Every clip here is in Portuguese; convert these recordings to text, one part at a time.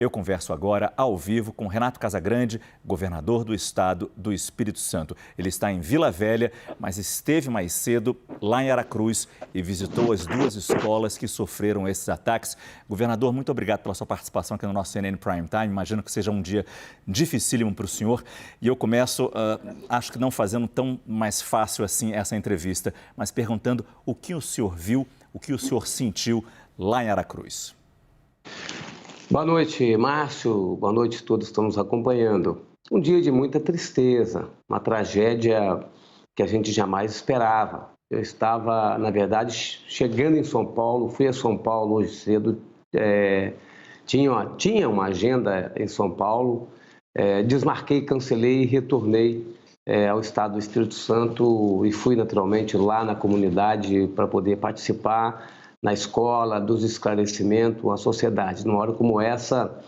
Eu converso agora ao vivo com Renato Casagrande, governador do estado do Espírito Santo. Ele está em Vila Velha, mas esteve mais cedo lá em Aracruz e visitou as duas escolas que sofreram esses ataques. Governador, muito obrigado pela sua participação aqui no nosso CNN Prime Time. Imagino que seja um dia dificílimo para o senhor. E eu começo, acho que não fazendo tão mais fácil assim essa entrevista, mas perguntando o que o senhor viu, o que o senhor sentiu lá em Aracruz. Boa noite, Márcio. Boa noite a todos que estão nos acompanhando. Um dia de muita tristeza, uma tragédia que a gente jamais esperava. Eu estava, na verdade, chegando em São Paulo, fui a São Paulo hoje cedo, tinha uma agenda em São Paulo, desmarquei, cancelei e retornei ao estado do Espírito Santo e fui naturalmente lá na comunidade para poder participar na escola, dos esclarecimentos, a sociedade. Numa hora como essa,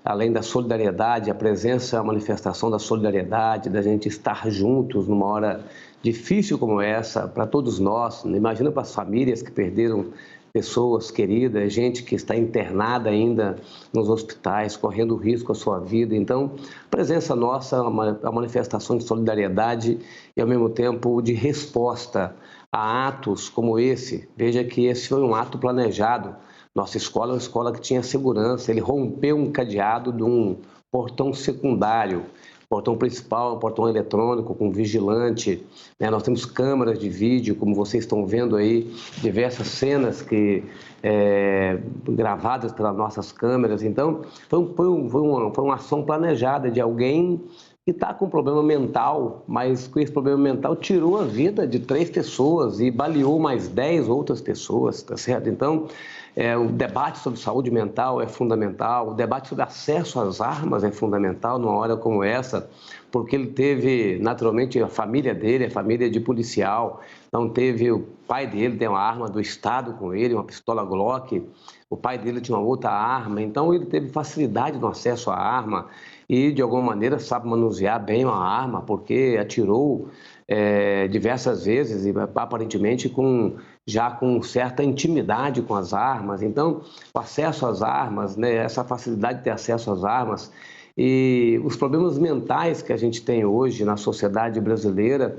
além da solidariedade, a presença, a manifestação da solidariedade, da gente estar juntos numa hora difícil como essa, para todos nós, imagina para as famílias que perderam pessoas queridas, gente que está internada ainda nos hospitais, correndo risco à sua vida. Então, a presença nossa, a manifestação de solidariedade e, ao mesmo tempo, de resposta a atos como esse. Veja que esse foi um ato planejado. Nossa escola é uma escola que tinha segurança, ele rompeu um cadeado de um portão secundário, portão principal, um portão eletrônico com vigilante, né? Nós temos câmeras de vídeo, como vocês estão vendo aí, diversas cenas gravadas pelas nossas câmeras. Então, foi uma ação planejada de alguém que está com problema mental, mas com esse problema mental tirou a vida de 3 pessoas e baleou mais 10 outras pessoas, tá certo? Então, o debate sobre saúde mental é fundamental, o debate sobre acesso às armas é fundamental numa hora como essa, porque ele teve, naturalmente, a família dele, a família de policial, então teve o pai dele, tem uma arma do Estado com ele, uma pistola Glock, o pai dele tinha uma outra arma, então ele teve facilidade no acesso à arma e, de alguma maneira, sabe manusear bem uma arma, porque atirou diversas vezes e, aparentemente, já com certa intimidade com as armas. Então, o acesso às armas, né, essa facilidade de ter acesso às armas e os problemas mentais que a gente tem hoje na sociedade brasileira,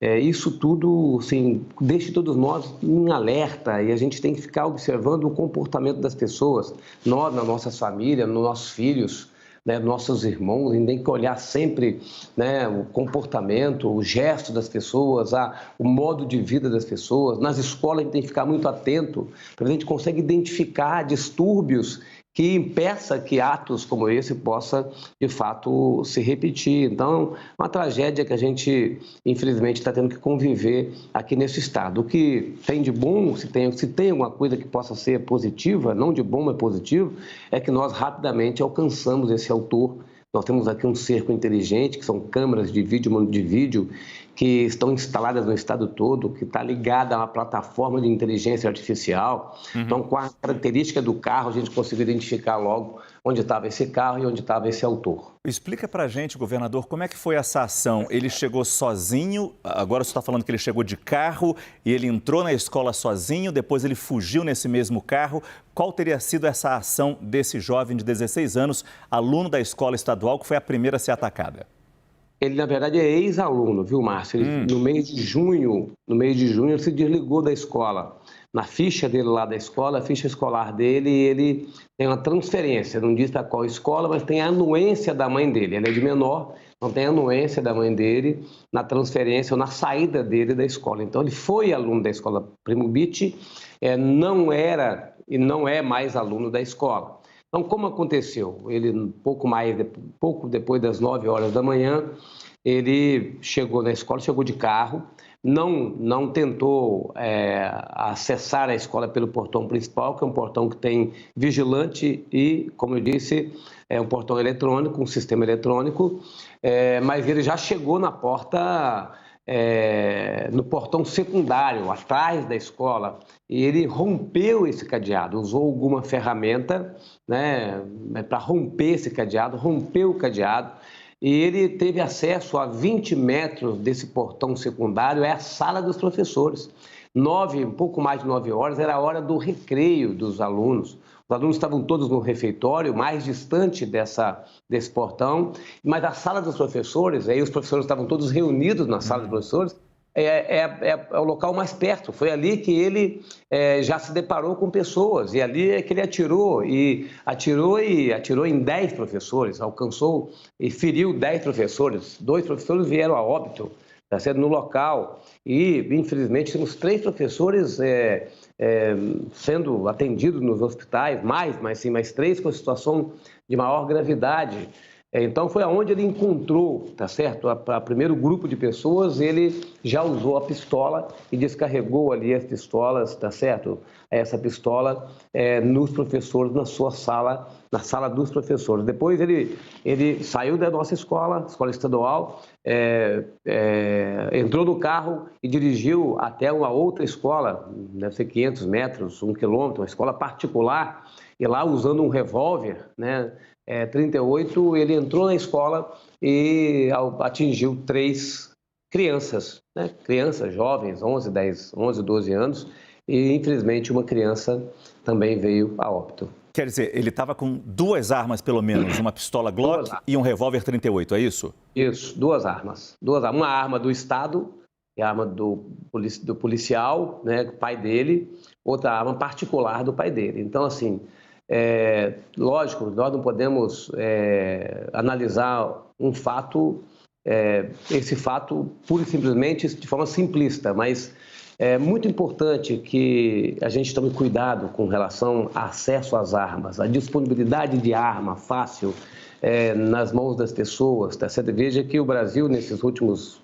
isso tudo, assim, deixa todos nós em alerta e a gente tem que ficar observando o comportamento das pessoas, nós, nas nossas famílias, nos nossos filhos, né, nossos irmãos. A gente tem que olhar sempre, né, o comportamento, o gesto das pessoas, o modo de vida das pessoas. Nas escolas a gente tem que ficar muito atento para a gente conseguir identificar distúrbios que impeça que atos como esse possa, de fato, se repetir. Então, uma tragédia que a gente, infelizmente, está tendo que conviver aqui nesse estado. O que tem de bom, se tem alguma coisa que possa ser positiva, não de bom, mas positivo, é que nós rapidamente alcançamos esse autor. Nós temos aqui um cerco inteligente, que são câmeras de vídeo que estão instaladas no estado todo, que está ligada a uma plataforma de inteligência artificial. Então, com a característica do carro, a gente conseguiu identificar logo onde estava esse carro e onde estava esse autor. Explica pra gente, governador, como é que foi essa ação? Ele chegou sozinho, agora você está falando que ele chegou de carro e ele entrou na escola sozinho, depois ele fugiu nesse mesmo carro. Qual teria sido essa ação desse jovem de 16 anos, aluno da escola estadual, que foi a primeira a ser atacada? Ele, na verdade, é ex-aluno, viu, Márcio? Ele, no mês de junho, ele se desligou da escola. Na ficha dele lá da escola, a ficha escolar dele, ele tem uma transferência, não diz para qual escola, mas tem a anuência da mãe dele. Ele é de menor, não tem a anuência da mãe dele na transferência ou na saída dele da escola. Então, ele foi aluno da escola Primo Biti, não era e não é mais aluno da escola. Então, como aconteceu? Ele, pouco depois das 9 horas da manhã, ele chegou na escola, chegou de carro, não tentou acessar a escola pelo portão principal, que é um portão que tem vigilante e, como eu disse, é um portão eletrônico, um sistema eletrônico, mas ele já chegou na porta, no portão secundário, atrás da escola, e ele rompeu esse cadeado, usou alguma ferramenta, né, para romper esse cadeado, rompeu o cadeado, e ele teve acesso a 20 metros desse portão secundário, é a sala dos professores. Um pouco mais de 9 horas, era a hora do recreio dos alunos. Os alunos estavam todos no refeitório, mais distante desse portão, mas a sala dos professores, aí os professores estavam todos reunidos na sala dos professores, é o local mais perto. Foi ali que ele já se deparou com pessoas, e ali é que ele atirou em 10 professores, alcançou e feriu 10 professores. 2 professores vieram a óbito, tá certo, no local, e infelizmente temos 3 professores sendo atendidos nos hospitais, mais 3 com situação de maior gravidade. Então foi aonde ele encontrou, tá certo? A primeiro grupo de pessoas, ele já usou a pistola e descarregou ali as pistolas, tá certo? Essa pistola nos professores, na sala dos professores. Depois ele saiu da nossa escola estadual, entrou no carro e dirigiu até uma outra escola, deve ser 500 metros, 1 quilômetro, uma escola particular, e lá usando um revólver, né? 38, ele entrou na escola e atingiu 3 crianças, né? Crianças jovens, 11, 12 anos, e infelizmente uma criança também veio a óbito. Quer dizer, ele estava com 2 armas, pelo menos, uma pistola Glock e um revólver 38, é isso? Isso, 2 armas. Uma arma do Estado, que é a arma do policial, né, pai dele, outra arma particular do pai dele. Então, assim, lógico, nós não podemos analisar um fato, esse fato pura e simplesmente de forma simplista, mas é muito importante que a gente tome cuidado com relação ao acesso às armas, a disponibilidade de arma fácil nas mãos das pessoas. Tá certo? Veja que o Brasil, nesses últimos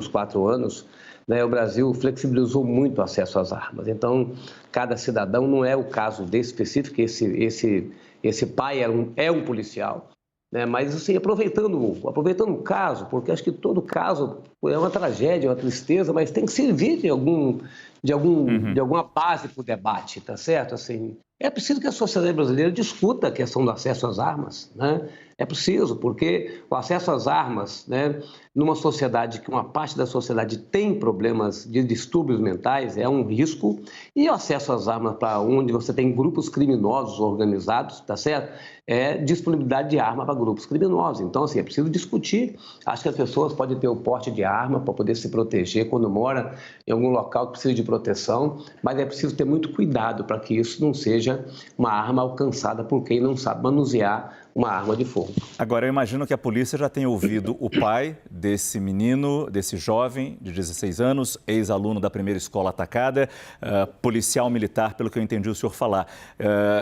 4 anos, né, o Brasil flexibilizou muito o acesso às armas. Então, cada cidadão, não é o caso desse específico, esse pai é um policial, né, mas assim, aproveitando o caso, porque acho que todo caso é uma tragédia, é uma tristeza, mas tem que servir de alguma base para o debate, tá certo? Assim, é preciso que a sociedade brasileira discuta a questão do acesso às armas, né? É preciso, porque o acesso às armas, né, numa sociedade que uma parte da sociedade tem problemas de distúrbios mentais, é um risco, e o acesso às armas para onde você tem grupos criminosos organizados, tá certo? É disponibilidade de arma para grupos criminosos. Então, assim, é preciso discutir. Acho que as pessoas podem ter o porte de arma para poder se proteger quando mora em algum local que precisa de proteção, mas é preciso ter muito cuidado para que isso não seja uma arma alcançada por quem não sabe manusear uma arma de fogo. Agora, eu imagino que a polícia já tenha ouvido o pai desse menino, desse jovem de 16 anos, ex-aluno da primeira escola atacada, policial militar, pelo que eu entendi o senhor falar,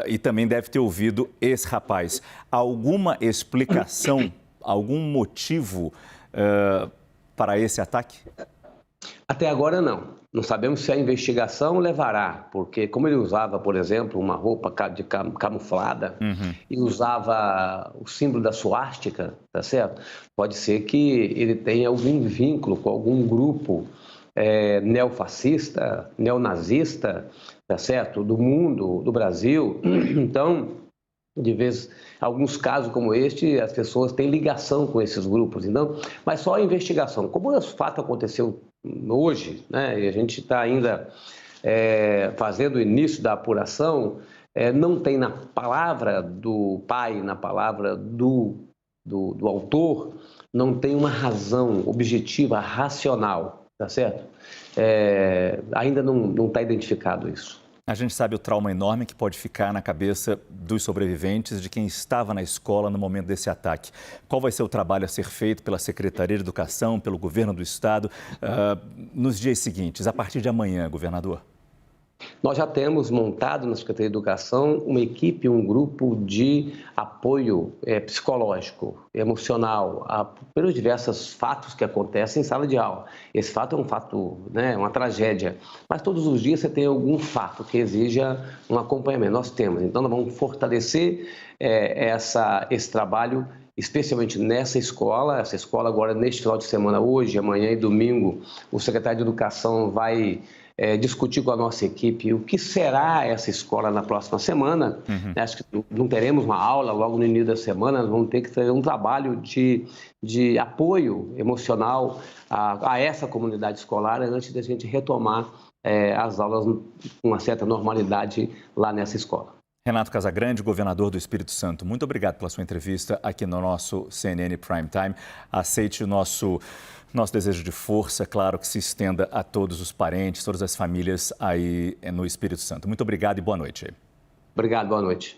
e também deve ter ouvido esse rapaz. Alguma explicação, algum motivo para esse ataque? Até agora não. Não sabemos se a investigação levará, porque como ele usava, por exemplo, uma roupa camuflada e usava o símbolo da suástica, tá certo? Pode ser que ele tenha algum vínculo com algum grupo neofascista, neonazista, tá certo? Do mundo, do Brasil. Então, de vez, alguns casos como este, as pessoas têm ligação com esses grupos, então, mas só a investigação. Como o fato aconteceu hoje, né, e a gente está ainda fazendo o início da apuração, não tem na palavra do pai, na palavra do autor, não tem uma razão objetiva, racional, tá certo? Ainda não está identificado isso. A gente sabe o trauma enorme que pode ficar na cabeça dos sobreviventes, de quem estava na escola no momento desse ataque. Qual vai ser o trabalho a ser feito pela Secretaria de Educação, pelo governo do Estado, nos dias seguintes, a partir de amanhã, governador? Nós já temos montado na Secretaria de Educação uma equipe, um grupo de apoio psicológico, emocional, pelos diversos fatos que acontecem em sala de aula. Esse fato é um fato, né, uma tragédia, mas todos os dias você tem algum fato que exija um acompanhamento. Nós temos, então nós vamos fortalecer esse trabalho, especialmente nessa escola. Essa escola agora, neste final de semana, hoje, amanhã e domingo, o secretário de Educação vai discutir com a nossa equipe o que será essa escola na próxima semana. Acho que não teremos uma aula logo no início da semana, nós vamos ter que fazer um trabalho de apoio emocional a essa comunidade escolar antes da gente retomar as aulas com uma certa normalidade lá nessa escola. Renato Casagrande, governador do Espírito Santo, muito obrigado pela sua entrevista aqui no nosso CNN Prime Time. Aceite o nosso desejo de força, claro, que se estenda a todos os parentes, todas as famílias aí no Espírito Santo. Muito obrigado e boa noite. Obrigado, boa noite.